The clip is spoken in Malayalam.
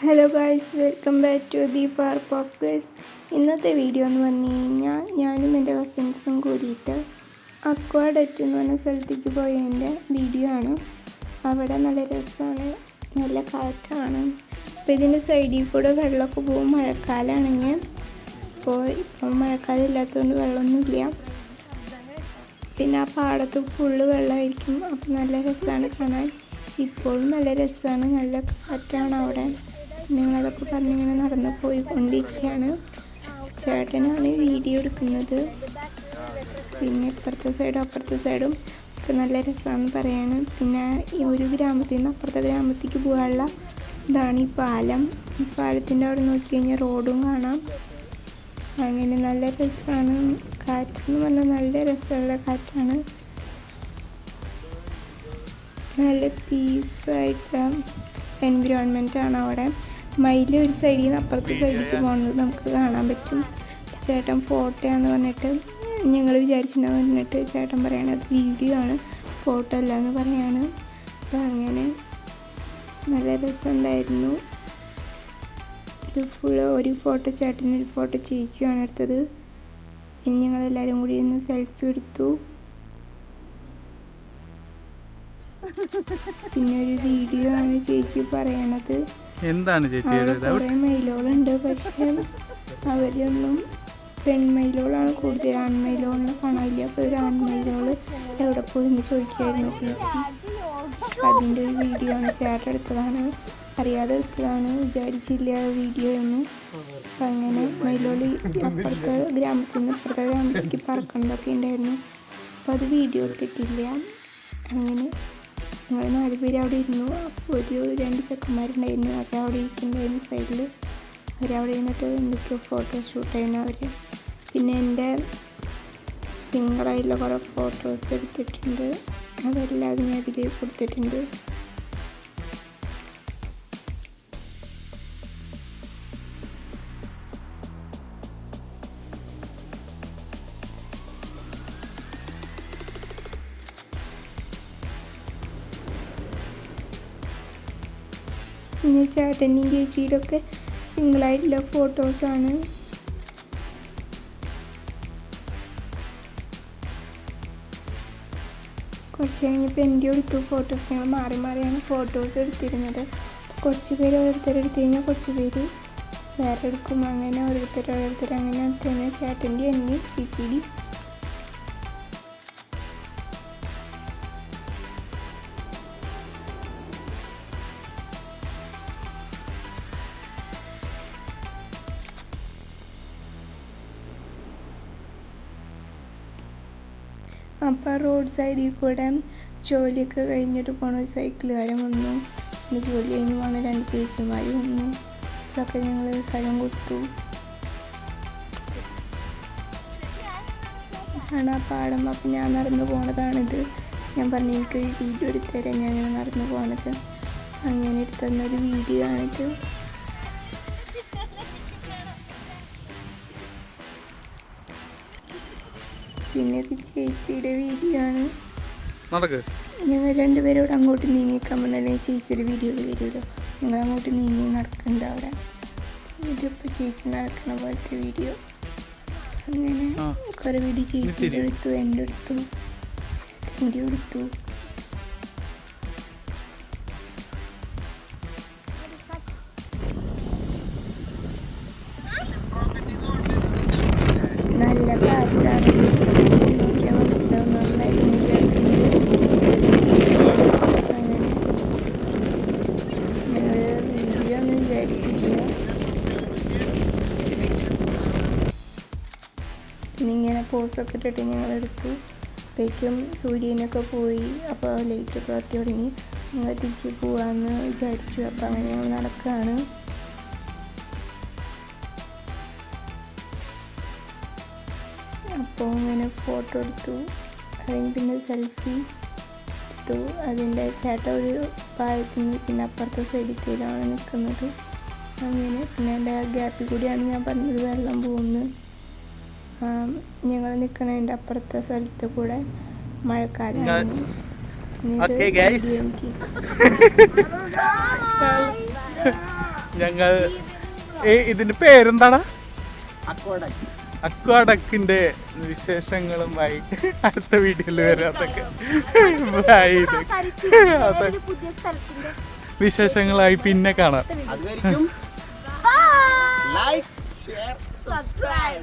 Hello guys, welcome back to the park of girls. ഇന്നത്തെ വീഡിയോ എന്ന് പറഞ്ഞു കഴിഞ്ഞാൽ ഞാനും എൻ്റെ കസിൻസും കൂടിയിട്ട് അക്വാഡറ്റ് എന്ന് പറഞ്ഞ സ്ഥലത്തേക്ക് പോയതിൻ്റെ വീഡിയോ ആണ്. അവിടെ നല്ല രസമാണ്, നല്ല കാറ്റാണ്. അപ്പോൾ ഇതിൻ്റെ സൈഡിൽ കൂടെ വെള്ളമൊക്കെ പോകും മഴക്കാലമാണെങ്കിൽ. ഇപ്പം മഴക്കാലം ഇല്ലാത്തതുകൊണ്ട് വെള്ളമൊന്നുമില്ല. പിന്നെ ആ പാടത്ത് ഫുള്ള് വെള്ളമായിരിക്കും. അപ്പം നല്ല രസമാണ് കാണാൻ. ഇപ്പോഴും നല്ല രസമാണ്, നല്ല കാറ്റാണ് അവിടെ. ഞങ്ങളതൊക്കെ പറഞ്ഞിങ്ങനെ നടന്ന് പോയിക്കൊണ്ടിരിക്കുകയാണ്. ചേട്ടനാണ് വീഡിയോ എടുക്കുന്നത്. പിന്നെ ഇപ്പുറത്തെ സൈഡും അപ്പുറത്തെ സൈഡും ഒക്കെ നല്ല രസമാണെന്ന് പറയാണ്. പിന്നെ ഈ ഒരു ഗ്രാമത്തിൽ നിന്ന് അപ്പുറത്തെ ഗ്രാമത്തേക്ക് പോകാനുള്ള ഇതാണ് ഈ പാലം. ഈ പാലത്തിൻ്റെ അവിടെ നോക്കി കഴിഞ്ഞാൽ റോഡും കാണാം. അങ്ങനെ നല്ല രസമാണ്. കാറ്റെന്ന് പറഞ്ഞാൽ നല്ല രസമുള്ള കാറ്റാണ്. നല്ല പീസായിട്ട് എൻവിറോൺമെൻറ്റാണ് അവിടെ. മയിൽ ഒരു സൈഡിൽ നിന്ന് അപ്പുറത്തെ സൈഡിലേക്ക് പോകുന്നത് നമുക്ക് കാണാൻ പറ്റും. ചേട്ടൻ ഫോട്ടോയാണെന്ന് പറഞ്ഞിട്ട് ഞങ്ങൾ വിചാരിച്ചിട്ടുണ്ടെന്ന് പറഞ്ഞിട്ട് ചേട്ടൻ പറയാണ് അത് വീഡിയോ ആണ്, ഫോട്ടോ അല്ല എന്ന് പറയാണ്. അപ്പോൾ അങ്ങനെ നല്ല രസമുണ്ടായിരുന്നു. ഇത് ഫുള്ള് ഒരു ഫോട്ടോ ചേട്ടനും ഒരു ഫോട്ടോ ചേച്ചിയാണ് എടുത്തത്. പിന്നെ ഞങ്ങളെല്ലാവരും കൂടി ഇരുന്ന് സെൽഫി എടുത്തു. പിന്നെ ഒരു വീഡിയോ ആണ് ചേച്ചി പറയണത്. എന്താണ് കുറേ മയിലുകളുണ്ട്, പക്ഷെ അവരൊന്നും പെൺമയിലുകളാണ് കൂടുതൽ, ആൺമയിലുകളെ കാണാനില്ല. അപ്പോൾ ഒരു ആൺമയിലുകൾ എവിടെ പോയി എന്ന് ചോദിക്കായിരുന്നു ചേച്ചി. അതിൻ്റെ ഒരു വീഡിയോ ആണ്, ചേട്ടൻ എടുത്തതാണ്, അറിയാതെ എടുത്തതാണ്, വിചാരിച്ചില്ല വീഡിയോ ഒന്നും. അപ്പം അങ്ങനെ മയിലുകൾ അപ്പുറത്തെ ഗ്രാമത്തിൽ നിന്ന് ഇപ്പുറത്തെ ഗ്രാമത്തിലേക്ക് പറക്കുന്നതൊക്കെ ഉണ്ടായിരുന്നു. അപ്പോൾ അത് വീഡിയോ എടുത്തിട്ടില്ല. അങ്ങനെ ഞങ്ങൾ 4 പേര് അവിടെ ഇരുന്നു. അപ്പോൾ ഒരു 2 ചെക്കന്മാരുണ്ടായിരുന്നു, അവരവിടെ ഇരിക്കുന്നുണ്ടായിരുന്നു സൈഡിൽ. അവരവിടെ ഇരുന്നിട്ട് എന്തൊക്കെയോ ഫോട്ടോ ഷൂട്ട് ചെയ്യുന്നു അവർ. പിന്നെ എൻ്റെ സിംഗിളായിട്ടുള്ള കുറേ ഫോട്ടോസ് എടുത്തിട്ടുണ്ട്, അതെല്ലാം ഞാൻ അതിൽ കൊടുത്തിട്ടുണ്ട്. പിന്നെ ചേട്ടൻ്റെയും ചേച്ചിയിലൊക്കെ സിംഗിളായിട്ടുള്ള ഫോട്ടോസാണ്. കുറച്ച് കഴിഞ്ഞപ്പോൾ എൻ്റെ എടുത്തു ഫോട്ടോസ്. ഞങ്ങൾ മാറി മാറിയാണ് ഫോട്ടോസ് എടുത്തിരുന്നത്. കുറച്ച് പേര് ഓരോരുത്തരെടുത്ത് കഴിഞ്ഞാൽ കുറച്ച് പേര് വേറെ എടുക്കും. അങ്ങനെ ഓരോരുത്തർ അങ്ങനെ എടുത്തതിന് ചേട്ടൻ്റെ എൻ്റെയും ചേച്ചിയുടെയും. അപ്പോൾ റോഡ് സൈഡിൽ കൂടെ ജോലിയൊക്കെ കഴിഞ്ഞിട്ട് പോണ ഒരു സൈക്കിളുകാരൻ വന്നു. പിന്നെ ജോലി കഴിഞ്ഞ് പോണ 2 ചേച്ചിമാർ വന്നു. ഇതൊക്കെ ഞങ്ങൾ സ്ഥലം കൊടുത്തു. ആണ് ആ പാടം. അപ്പം ഞാൻ നടന്നു പോണതാണിത്. ഞാൻ പറഞ്ഞു എനിക്കൊരു വീഡിയോ എടുത്തുതരാം, ഞാൻ അങ്ങനെ നടന്നു പോണത്. അങ്ങനെ എടുത്തുതന്നൊരു വീഡിയോ ആണിത്. പിന്നെ ഇത് ചേച്ചിയുടെ വീഡിയോ ആണ്. ഞങ്ങൾ 2 പേരോട് അങ്ങോട്ട് നീങ്ങിക്കാൻ പറഞ്ഞാൽ ചേച്ചിയുടെ വീഡിയോയിൽ വരുമല്ലോ. ഞങ്ങൾ അങ്ങോട്ട് നീങ്ങി നടക്കുന്നുണ്ട് അവിടെ. ഇതിപ്പോൾ ചേച്ചി നടക്കുന്ന പോലത്തെ വീഡിയോ. അങ്ങനെ കുറേ വീഡിയോ ചേച്ചിയുടെ എടുത്തു, എൻ്റെ എടുത്തു, വീഡിയോ എടുത്തു. നല്ല കാറ്റാണ്. നോക്കിയാൽ മനസ്സിലാവും നന്നായിട്ട്. അങ്ങനെ ഞങ്ങൾ വീഡിയോ ഒന്നും വിചാരിച്ചില്ല. പിന്നെ ഇങ്ങനെ പോസൊക്കെ ഇട്ടിട്ട് ഞങ്ങളെടുത്തു. അപ്പോഴേക്കും സൂര്യനൊക്കെ പോയി. അപ്പോൾ ലൈറ്റൊക്കെ കത്തി തുടങ്ങി. ഞങ്ങൾ തിരിച്ച് പോകാമെന്ന് വിചാരിച്ചു. അപ്പോൾ അങ്ങനെ ഞങ്ങൾ നടക്കുകയാണ്. അപ്പോൾ അങ്ങനെ ഫോട്ടോ എടുത്തു. അതിന് പിന്നെ സെൽഫി എടുത്തു. അതിൻ്റെ ചേട്ടൻ ഒരു പാലത്തിന് പിന്നെ അപ്പുറത്തെ സൈഡിലാണ് നിൽക്കുന്നത്. അങ്ങനെ പിന്നെ എൻ്റെ ഗ്യാപ്പിൽ കൂടിയാണ് ഞാൻ പറഞ്ഞത് വെള്ളം പോകുന്നത്. ഞങ്ങൾ നിൽക്കണതിൻ്റെ അപ്പുറത്തെ സ്ഥലത്ത് കൂടെ മഴക്കാലമാണ്. ഞങ്ങൾ ഇതിന്റെ പേരെന്താണ്? അക്വാഡക്കിന്റെ വിശേഷങ്ങളുമായി അടുത്ത വീഡിയോയിൽ വരാത്തൊക്കെ വിശേഷങ്ങളായി പിന്നെ കാണാം. Like share subscribe